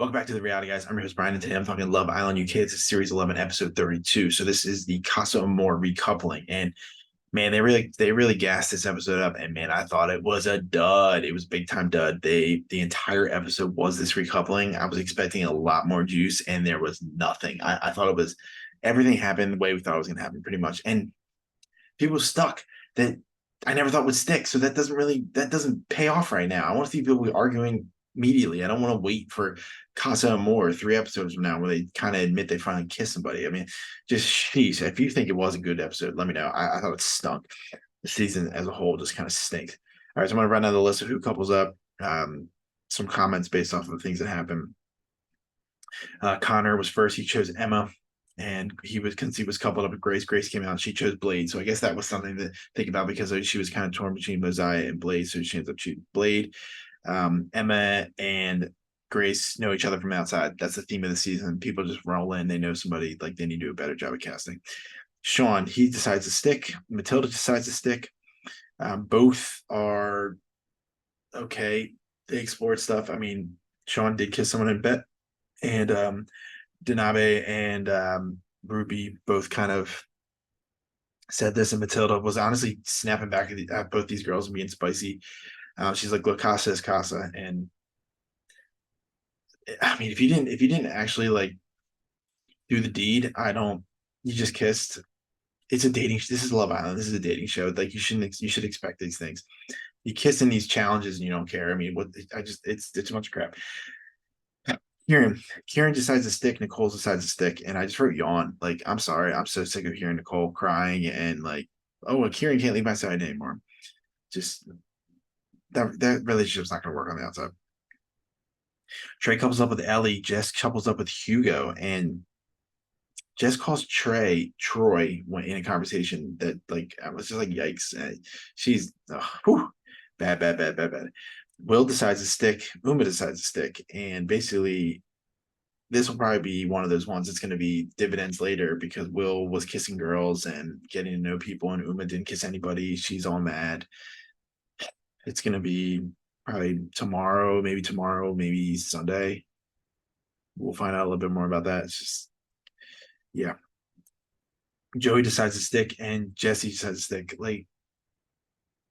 Welcome back to the reality, guys. I'm your host, Brian, and today I'm talking Love Island UK. This is series 11, episode 32. So this is the Casa Amor recoupling. And man, they really gassed this episode up. And man, I thought it was a dud. It was a big time dud. The entire episode was this recoupling. I was expecting a lot more juice, and there was nothing. I thought it was everything happened the way we thought it was gonna happen, pretty much. And people stuck that I never thought would stick. So that doesn't pay off right now. I want to see people arguing immediately. I don't want to wait for Casa Amor 3 episodes from now where they kind of admit they finally kiss somebody. I mean, just sheesh. If you think it was a good episode, let me know. I thought it stunk. The season as a whole just kind of stinks. All right, so I'm gonna run down the list of who couples up. Some comments based off of the things that happened. Connor was first. He chose Emma, and because he was coupled up with Grace. Grace came out and she chose Blade. So I guess that was something to think about because she was kind of torn between Mosiah and Blade. So she ends up choosing Blade. Emma and Grace know each other from outside. That's the theme of the season. People just roll in. They know somebody, like they need to do a better job of casting. Sean, he decides to stick. Matilda decides to stick. Both are okay. They explored stuff. I mean, Sean did kiss someone in bed, and Danabe and Ruby both kind of said this, and Matilda was honestly snapping back at both these girls and being spicy. She's like, "Look, Casa is Casa," and I mean, if you didn't actually like do the deed, I don't. You just kissed. It's a dating. This is Love Island. This is a dating show. Like you should expect these things. You kiss in these challenges and you don't care. I mean, what? I just it's a bunch of crap. Kieran decides to stick. Nicole decides to stick, and I just wrote yawn. Like, I'm sorry, I'm so sick of hearing Nicole crying and like, oh, well, Kieran can't leave my side anymore. Just that relationship's not going to work on the outside. Trey couples up with Ellie. Jess couples up with Hugo, and Jess calls Troy when in a conversation that like I was just like, yikes. She's bad, bad, bad, bad, bad. Will decides to stick. Uma decides to stick, and basically this will probably be one of those ones that's going to be dividends later because Will was kissing girls and getting to know people, and Uma didn't kiss anybody. She's all mad. It's going to be probably tomorrow, maybe Sunday. We'll find out a little bit more about that. It's just, yeah. Joey decides to stick, and Jesse decides to stick. Like,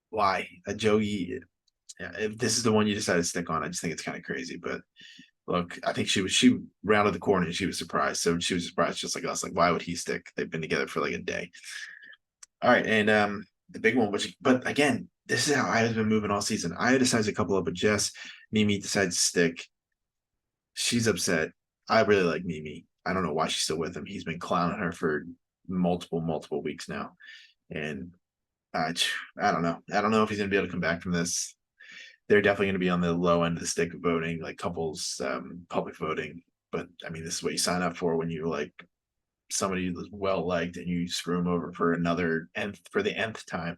why? Joey, yeah, if this is the one you decide to stick on, I just think it's kind of crazy. But look, I think she rounded the corner and she was surprised. So she was surprised just like us. Like, why would he stick? They've been together for like a day. All right, and the big one, but again, this is how I have been moving all season. I decides to couple up with Jess. Mimi decides to stick. She's upset. I really like Mimi. I don't know why she's still with him. He's been clowning her for multiple weeks now, and I don't know. I don't know if he's gonna be able to come back from this. They're definitely going to be on the low end of the stick of voting, like couples, public voting. But I mean, this is what you sign up for when you like somebody who's well liked and you screw them over for the nth time.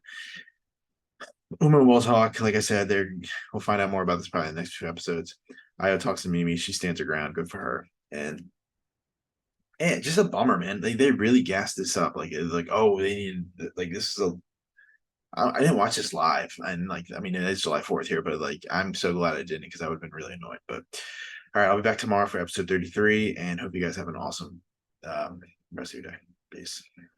Uma will talk, like I said, we'll find out more about this probably in the next few episodes. Io talks to Mimi, she stands her ground, good for her. And just a bummer, man. They really gassed this up. Like it's like, oh, they need like this is a I didn't watch this live, and like, I mean, it is July 4th here, but like, I'm so glad I didn't because I would have been really annoyed. But all right, I'll be back tomorrow for episode 33, and hope you guys have an awesome rest of your day. Peace.